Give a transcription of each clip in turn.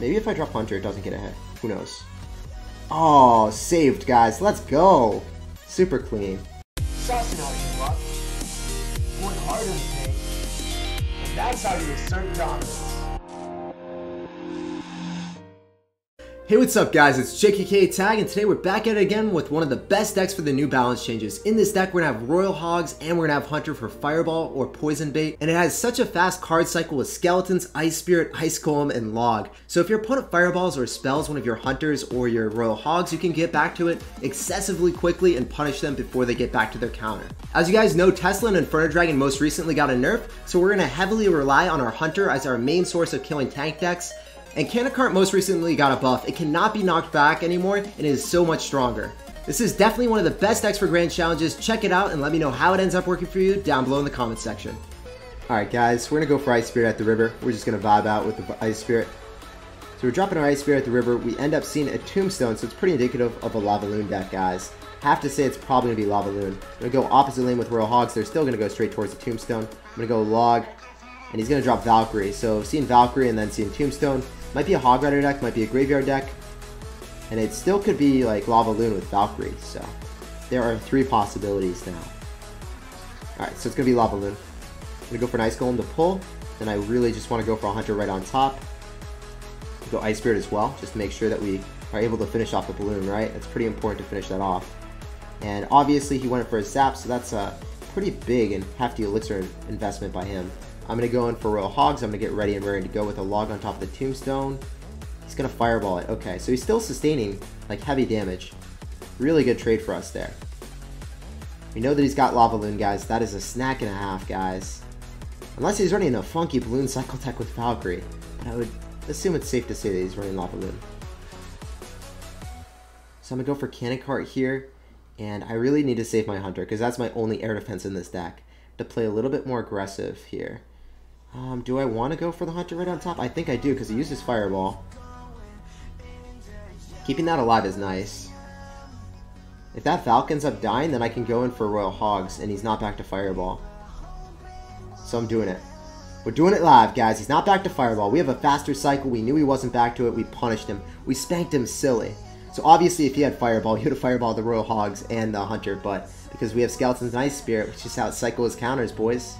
Maybe if I drop Hunter, it doesn't get a hit. Who knows? Oh, saved, guys. Let's go. Super clean. Saucing out your luck. Work harder than pain. And that's how you assert dominance. Hey, what's up guys, it's SirTagCR, and today we're back at it again with one of the best decks for the new balance changes. In this deck, we're gonna have Royal Hogs, and we're gonna have Hunter for Fireball or Poison Bait, and it has such a fast card cycle with Skeletons, Ice Spirit, Ice Golem, and Log. So if your opponent fireballs or spells one of your Hunters or your Royal Hogs, you can get back to it excessively quickly and punish them before they get back to their counter. As you guys know, Tesla and Inferno Dragon most recently got a nerf, so we're gonna heavily rely on our Hunter as our main source of killing tank decks. And Cannon Cart most recently got a buff. It cannot be knocked back anymore, and it is so much stronger. This is definitely one of the best decks for grand challenges. Check it out and let me know how it ends up working for you down below in the comments section. Alright guys, we're going to go for Ice Spirit at the river. We're just going to vibe out with the Ice Spirit. So we're dropping our Ice Spirit at the river. We end up seeing a Tombstone, so it's pretty indicative of a Lava Loon deck, guys. Have to say it's probably going to be Lava Loon. I'm going to go opposite lane with Royal Hogs. They're still going to go straight towards the Tombstone. I'm going to go Log, and he's going to drop Valkyrie. So seeing Valkyrie and then seeing Tombstone. Might be a Hog Rider deck, might be a Graveyard deck, and it still could be like Lava Loon with Valkyrie, so there are 3 possibilities now. Alright, so it's going to be Lava Loon. I'm going to go for an Ice Golem to pull, and I really just want to go for a Hunter right on top. Go Ice Spirit as well, just to make sure that we are able to finish off the balloon, right? It's pretty important to finish that off. And obviously he went for a Zap, so that's a pretty big and hefty elixir investment by him. I'm going to go in for Royal Hogs. I'm going to get ready and ready to go with a Log on top of the Tombstone. He's going to Fireball it. Okay, so he's still sustaining like heavy damage. Really good trade for us there. We know that he's got Lava Loon, guys. That is a snack and a half, guys. Unless he's running a funky balloon cycle tech with Valkyrie. But I would assume it's safe to say that he's running Lava Loon. So I'm going to go for Cannon Cart here. And I really need to save my Hunter, because that's my only air defense in this deck. To play a little bit more aggressive here. Do I want to go for the Hunter right on top? I think I do, because he uses Fireball. Keeping that alive is nice. If that Valk ends up dying, then I can go in for Royal Hogs, and he's not back to Fireball. So I'm doing it. We're doing it live, guys. He's not back to Fireball. We have a faster cycle. We knew he wasn't back to it. We punished him. We spanked him silly. So obviously, if he had Fireball, he would have Fireballed the Royal Hogs and the Hunter, but because we have Skeletons and Ice Spirit, which is how it cycles counters, boys.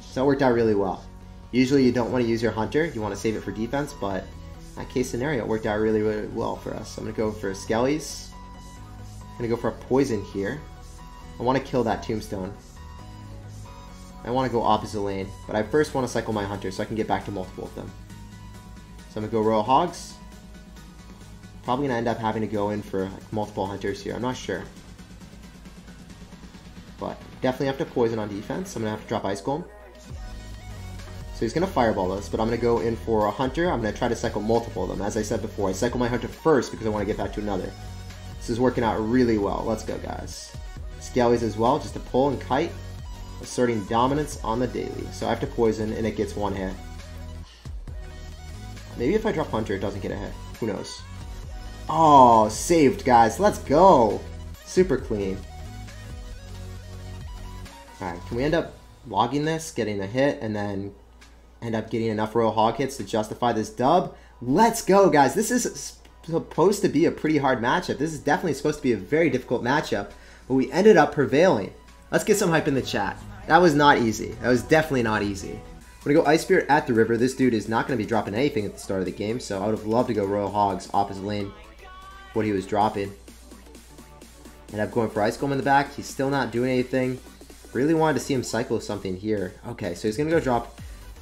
So it worked out really well. Usually you don't want to use your Hunter, you want to save it for defense, but in that case scenario, it worked out really, really well for us. So I'm going to go for Skellies. I'm going to go for a Poison here. I want to kill that Tombstone. I want to go opposite lane, but I first want to cycle my Hunter so I can get back to multiple of them. So I'm going to go Royal Hogs. Probably going to end up having to go in for like, multiple Hunters here, I'm not sure. But definitely have to Poison on defense. I'm going to have to drop Ice Golem. So he's going to Fireball us, but I'm going to go in for a Hunter. I'm going to try to cycle multiple of them. As I said before, I cycle my Hunter first because I want to get back to another. This is working out really well. Let's go, guys. Skellies as well, just to pull and kite. Asserting dominance on the daily. So I have to Poison, and it gets 1 hit. Maybe if I drop Hunter, it doesn't get a hit. Who knows? Oh, saved, guys. Let's go. Super clean. Alright, can we end up logging this, getting a hit, and then end up getting enough Royal Hog hits to justify this dub? Let's go, guys. This is supposed to be a pretty hard matchup. This is definitely supposed to be a very difficult matchup, but we ended up prevailing. Let's get some hype in the chat. That was not easy. That was definitely not easy. I'm going to go Ice Spirit at the river. This dude is not going to be dropping anything at the start of the game, so I would have loved to go Royal Hogs opposite lane, what he was dropping. End up going for Ice Golem in the back. He's still not doing anything. Really wanted to see him cycle something here. Okay, so he's going to go drop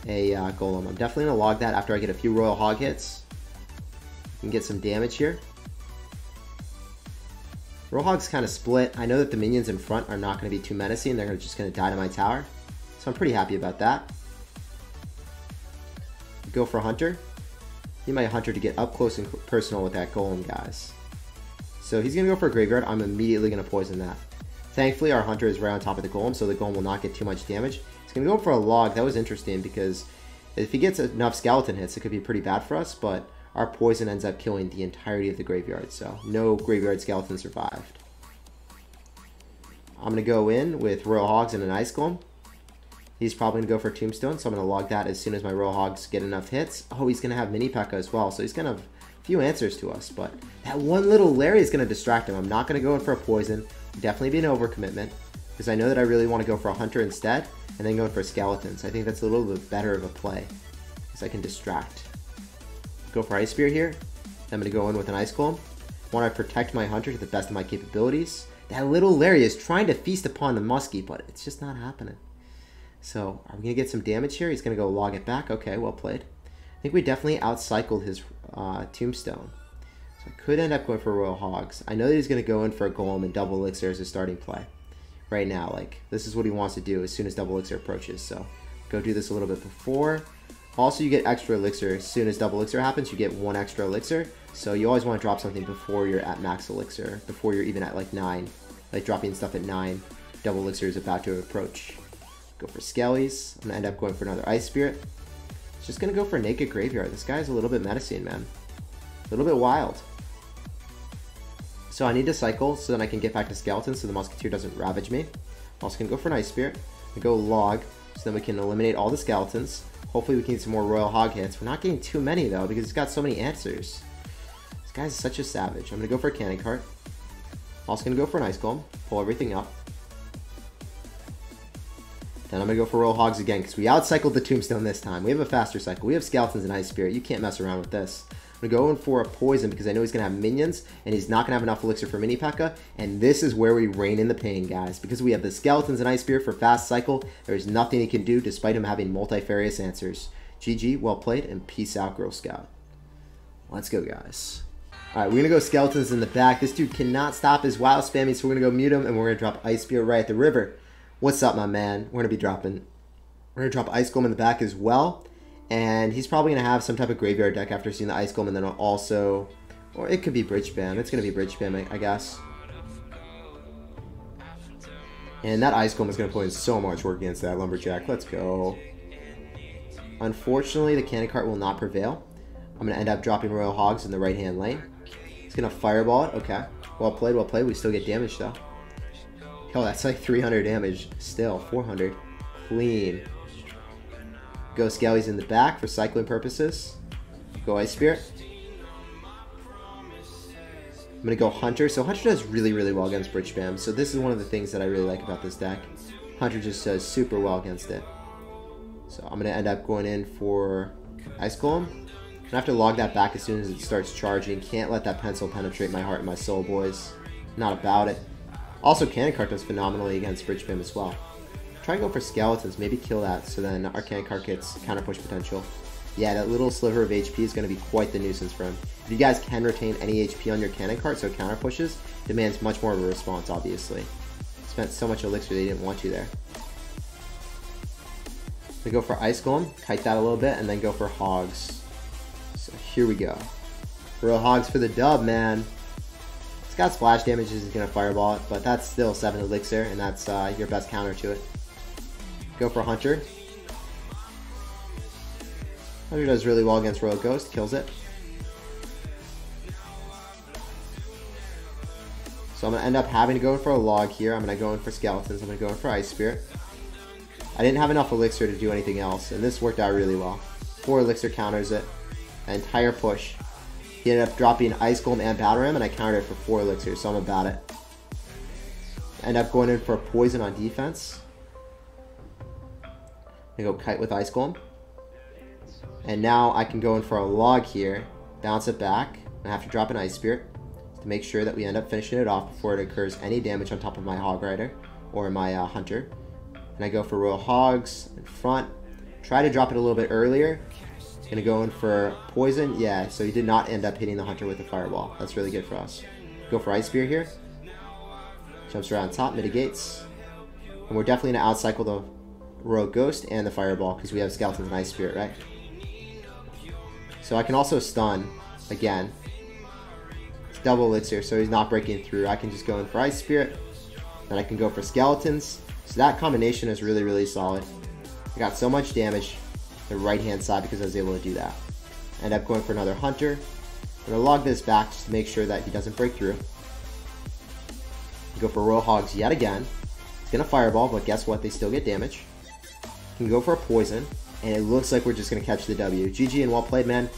a Golem. I'm definitely going to log that after I get a few Royal Hog hits. And get some damage here. Royal Hog's kind of split. I know that the minions in front are not going to be too menacing. They're just going to die to my tower. So I'm pretty happy about that. Go for Hunter. Need my Hunter to get up close and personal with that Golem, guys. So he's going to go for a Graveyard. I'm immediately going to Poison that. Thankfully, our Hunter is right on top of the Golem, so the Golem will not get too much damage. He's going to go for a Log. That was interesting because if he gets enough Skeleton hits, it could be pretty bad for us, but our Poison ends up killing the entirety of the Graveyard, so no Graveyard Skeleton survived. I'm going to go in with Royal Hogs and an Ice Golem. He's probably going to go for Tombstone, so I'm going to log that as soon as my Royal Hogs get enough hits. Oh, he's going to have Mini P.E.K.K.A as well, so he's going to have a few answers to us. But that one little Larry is going to distract him. I'm not going to go in for a Poison. Definitely be an overcommitment, because I know that I really want to go for a Hunter instead, and then go for Skeletons. I think that's a little bit better of a play, because I can distract. Go for Ice Spear here. I'm going to go in with an Ice Golem. I want to protect my Hunter to the best of my capabilities. That little Larry is trying to feast upon the Muskie, but it's just not happening. So, are we going to get some damage here? He's going to go log it back. Okay, well played. I think we definitely outcycled his Tombstone. So I could end up going for Royal Hogs. I know that he's going to go in for a Golem and double elixir as a starting play. Right now, like, this is what he wants to do as soon as double elixir approaches. So, go do this a little bit before. Also, you get extra elixir. As soon as double elixir happens, you get 1 extra elixir. So, you always want to drop something before you're at max elixir. Before you're even at, like, 9. Like, dropping stuff at 9. Double elixir is about to approach. Go for Skellies. I'm going to end up going for another Ice Spirit. Just going to go for Naked Graveyard. This guy's a little bit menacing, man. A little bit wild. So I need to cycle so then I can get back to Skeletons so the Musketeer doesn't ravage me. I'm also going to go for an Ice Spirit. I go log so then we can eliminate all the Skeletons. Hopefully we can get some more Royal Hog hits. We're not getting too many though because he's got so many answers. This guy's such a savage. I'm going to go for a Cannon Cart. Also going to go for an Ice Golem. Pull everything up. Then I'm going to go for Royal Hogs again because we outcycled the Tombstone this time. We have a faster cycle. We have Skeletons and Ice Spirit. You can't mess around with this. I'm going to go in for a Poison because I know he's going to have minions and he's not going to have enough elixir for Mini P.E.K.K.A. And this is where we reign in the pain, guys. Because we have the Skeletons and Ice Spirit for fast cycle, there's nothing he can do despite him having multifarious answers. GG, well played, and peace out, Girl Scout. Let's go, guys. Alright, we're going to go Skeletons in the back. This dude cannot stop his wild spamming, so we're going to go mute him and we're going to drop Ice Spirit right at the river. What's up, my man? We're going to drop Ice Golem in the back as well. And he's probably going to have some type of graveyard deck after seeing the Ice Golem. And then also, or it could be Bridge Spam. It's going to be Bridge Spam, I guess. And that Ice Golem is going to put in so much work against that Lumberjack. Let's go. Unfortunately, the Cannon Cart will not prevail. I'm going to end up dropping Royal Hogs in the right-hand lane. He's going to Fireball it. Okay. Well played, well played. We still get damage, though. Oh, that's like 300 damage. Still, 400. Clean. Go Skellies in the back for cycling purposes. Go Ice Spirit. I'm going to go Hunter. So Hunter does really, really well against Bridge Spam. So this is one of the things that I really like about this deck. Hunter just does super well against it. So I'm going to end up going in for Ice Golem. I'm going to have to log that back as soon as it starts charging. Can't let that pencil penetrate my heart and my soul, boys. Not about it. Also, Cannon Cart does phenomenally against Bridge Spam as well. Try and go for Skeletons, maybe kill that, so then our Cannon Cart gets counter push potential. Yeah, that little sliver of HP is going to be quite the nuisance for him. If you guys can retain any HP on your Cannon Cart, so counter pushes, demands much more of a response, obviously. Spent so much elixir they didn't want you there. We go for Ice Golem, kite that a little bit, and then go for Hogs. So here we go. Royal Hogs for the dub, man. It's got splash damage, he's going to Fireball it, but that's still 7 elixir, and that's your best counter to it. Go for Hunter. Hunter does really well against Royal Ghost, kills it. So I'm going to end up having to go for a log here. I'm going to go in for Skeletons, I'm going to go in for Ice Spirit. I didn't have enough elixir to do anything else, and this worked out really well. 4 elixir counters it, an entire push. He ended up dropping Ice Golem and Battle Ram, and I countered it for 4 elixir, so I'm about it. End up going in for a Poison on defense. I go Kite with Ice Golem. And now I can go in for a log here, bounce it back, and I have to drop an Ice Spirit to make sure that we end up finishing it off before it occurs any damage on top of my Hog Rider or my Hunter. And I go for Royal Hogs in front. Try to drop it a little bit earlier. Gonna go in for Poison. Yeah, so he did not end up hitting the Hunter with a Fireball. That's really good for us. Go for Ice Spear here. Jumps around top, mitigates. And we're definitely gonna outcycle the Royal Ghost and the Fireball because we have Skeletons and Ice Spirit, right? So I can also stun again. It's double elixir, so he's not breaking through. I can just go in for Ice Spirit. Then I can go for Skeletons. So that combination is really, really solid. I got so much damage the right hand side because I was able to do that. End up going for another Hunter. I'm going to log this back just to make sure that he doesn't break through. Go for Royal Hogs yet again. He's going to Fireball, but guess what? They still get damage. Can go for a poison, and it looks like we're just going to catch the W. GG and well played, man.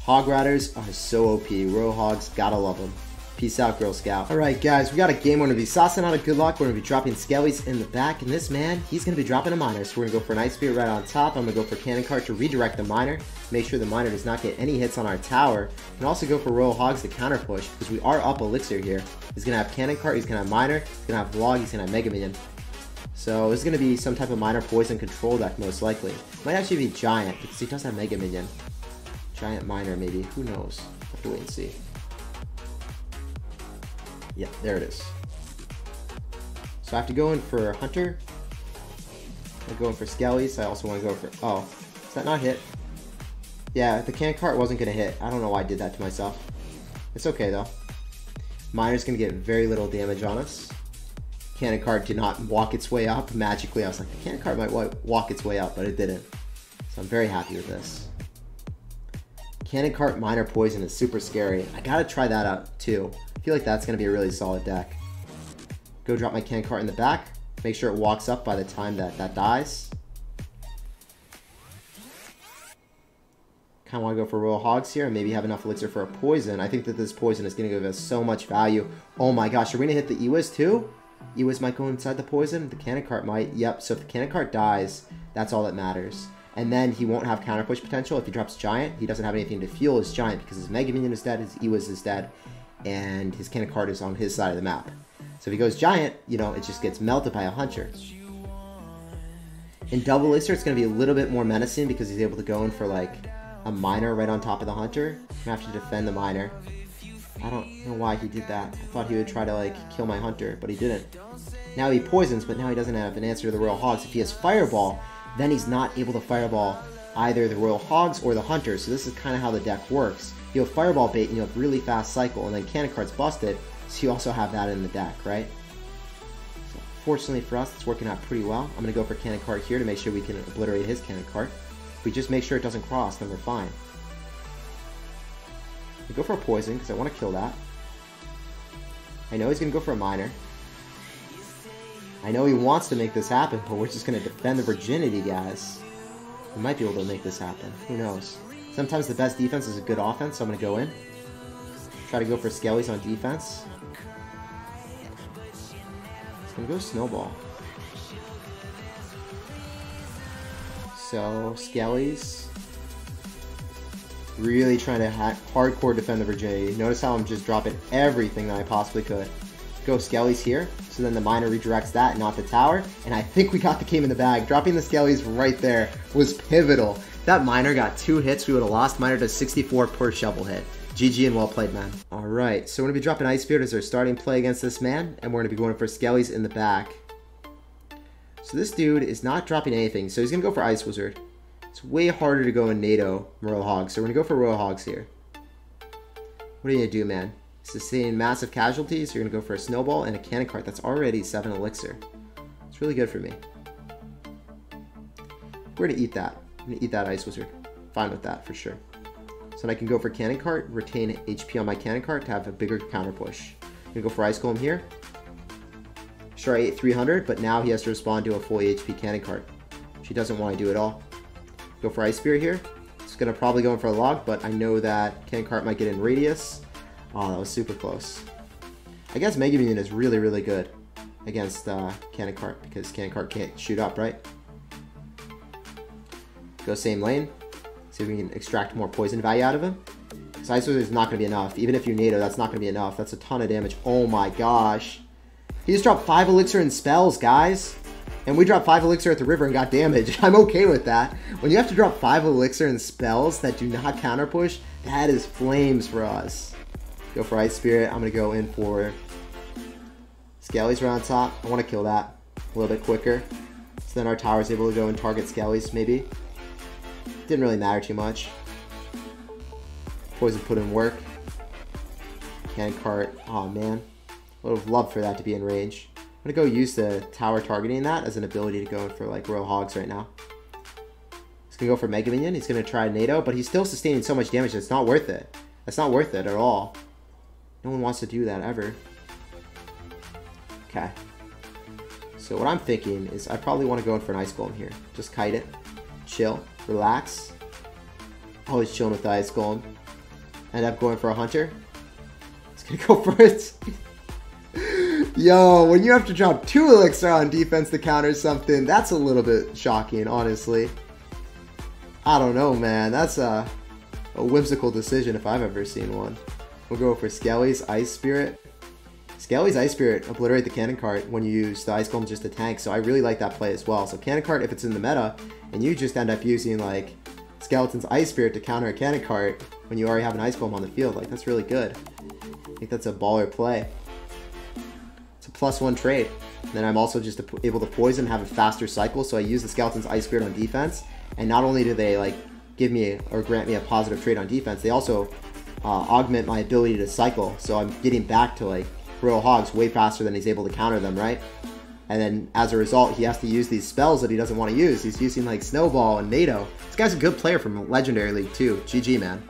Hog Riders are so OP. Royal Hogs, gotta love them. Peace out, Girl Scout. Alright, guys, we got a game. We're going to be saucing out of good luck. We're going to be dropping Skellies in the back, and this man, he's going to be dropping a miner. So we're going to go for an Ice Spear right on top. I'm going to go for Cannon Cart to redirect the miner. Make sure the miner does not get any hits on our tower. And also go for Royal Hogs to counter push, because we are up elixir here. He's going to have Cannon Cart, he's going to have miner, he's going to have log, he's going to have Mega Minion. So this is going to be some type of miner poison control deck, most likely. Might actually be Giant, because he does have Mega Minion. Giant miner, maybe. Who knows? Have to wait and see. Yeah, there it is. So I have to go in for Hunter. I'm going for Skellies. I also want to go for... Oh, does that not hit? Yeah, the Cannon Cart wasn't going to hit. I don't know why I did that to myself. It's okay, though. Miner's going to get very little damage on us. Cannon Cart did not walk its way up magically. I was like, the Cannon Cart might walk its way up, but it didn't. So I'm very happy with this. Cannon Cart Miner Poison is super scary. I gotta try that out too. I feel like that's gonna be a really solid deck. Go drop my Cannon Cart in the back. Make sure it walks up by the time that dies. Kinda wanna go for Royal Hogs here and maybe have enough elixir for a poison. I think that this poison is gonna give us so much value. Oh my gosh, are we gonna hit the Ewiz too? Ewiz might go inside the poison. The Cannon Cart might. Yep, so if the Cannon Cart dies, that's all that matters. And then he won't have counter push potential if he drops Giant. He doesn't have anything to fuel his Giant because his Mega Minion is dead, his Ewiz is dead, and his Cannon Cart is on his side of the map. So if he goes Giant, you know, it just gets melted by a Hunter. In double elixir, it's going to be a little bit more menacing because he's able to go in for like a miner right on top of the Hunter. I'm going to have to defend the miner. I don't know why he did that. I thought he would try to like kill my Hunter, but he didn't. Now he poisons, but now he doesn't have an answer to the Royal Hogs. If he has Fireball, then he's not able to Fireball either the Royal Hogs or the Hunter. So this is kind of how the deck works. You have Fireball bait and you have really fast cycle, and then Cannon Cart's busted, so you also have that in the deck, right? So fortunately for us, it's working out pretty well. I'm going to go for Cannon Cart here to make sure we can obliterate his Cannon Cart. If we just make sure it doesn't cross, then we're fine. We go for a poison because I want to kill that. I know he's going to go for a miner. I know he wants to make this happen, but we're just going to defend the virginity, guys. We might be able to make this happen. Who knows? Sometimes the best defense is a good offense, so I'm going to go in. Try to go for Skellies on defense. It's going to go Snowball. So, Skellies. Really trying to hardcore defend the virginity. Notice how I'm just dropping everything that I possibly could. Go Skellies here, so then the miner redirects that, not the tower, and I think we got the game in the bag. Dropping the Skellies right there was pivotal. That miner got 2 hits, we would have lost. Miner does 64 per shovel hit. GG and well played, man. Alright, so we're going to be dropping Ice Spirit as our starting play against this man, and we're going to be going for Skellies in the back. So this dude is not dropping anything, so he's going to go for Ice Wizard. It's way harder to go in NATO Royal Hogs, so we're going to go for Royal Hogs here. What are you going to do, man? Sustain massive casualties, you're going to go for a Snowball and a Cannon Cart. That's already 7 elixir. It's really good for me. We're going to eat that. I'm going to eat that Ice Wizard. Fine with that, for sure. So then I can go for Cannon Cart, retain HP on my Cannon Cart to have a bigger counter push. I'm going to go for Ice Golem here. Sure, I ate 300, but now he has to respond to a full HP Cannon Cart, which he doesn't want to do at all. Go for Ice Spear here. It's going to probably go in for a log, but I know that Cannon Cart might get in radius. Oh, that was super close. I guess Mega Minion is really, really good against Cannon Cart because Cannon Cart can't shoot up, right? Go same lane. See if we can extract more poison value out of him. So Ice Wizard is not going to be enough. Even if you NATO, that's not going to be enough. That's a ton of damage. Oh my gosh. He just dropped 5 elixir in spells, guys. And we dropped 5 elixir at the river and got damage. I'm okay with that. When you have to drop 5 elixir in spells that do not counter push, that is flames for us. Go for Ice Spirit. I'm going to go in for Skellies right on top. I want to kill that a little bit quicker. So then our tower is able to go and target Skellies, maybe. Didn't really matter too much. Poison put in work. Cannon Cart. Oh, man. Would have loved for that to be in range. I'm going to go use the tower targeting that as an ability to go in for, like, Royal Hogs right now. He's going to go for Mega Minion. He's going to try NATO, but he's still sustaining so much damage that it's not worth it. That's not worth it at all. No one wants to do that ever. Okay. So what I'm thinking is I probably want to go in for an Ice Golem here. Just kite it. Chill. Relax. Always chilling with the Ice Golem. End up going for a Hunter. It's going to go for it. Yo, when you have to drop 2 elixir on defense to counter something, that's a little bit shocking, honestly. I don't know, man. That's a whimsical decision if I've ever seen one. We'll go for Skelly's Ice Spirit. Skelly's Ice Spirit obliterate the cannon cart when you use the Ice Golem just to tank, so I really like that play as well. So cannon cart, if it's in the meta, and you just end up using like Skeleton's Ice Spirit to counter a cannon cart when you already have an Ice Golem on the field, like that's really good. I think that's a baller play. It's a +1 trade. And then I'm also just able to poison, have a faster cycle, so I use the Skeleton's Ice Spirit on defense, and not only do they like give me or grant me a positive trade on defense, they also augment my ability to cycle, so I'm getting back to like Royal Hogs way faster than he's able to counter them, right? And then as a result, he has to use these spells that he doesn't want to use. He's using like Snowball and NATO. This guy's a good player from Legendary League too. GG, man.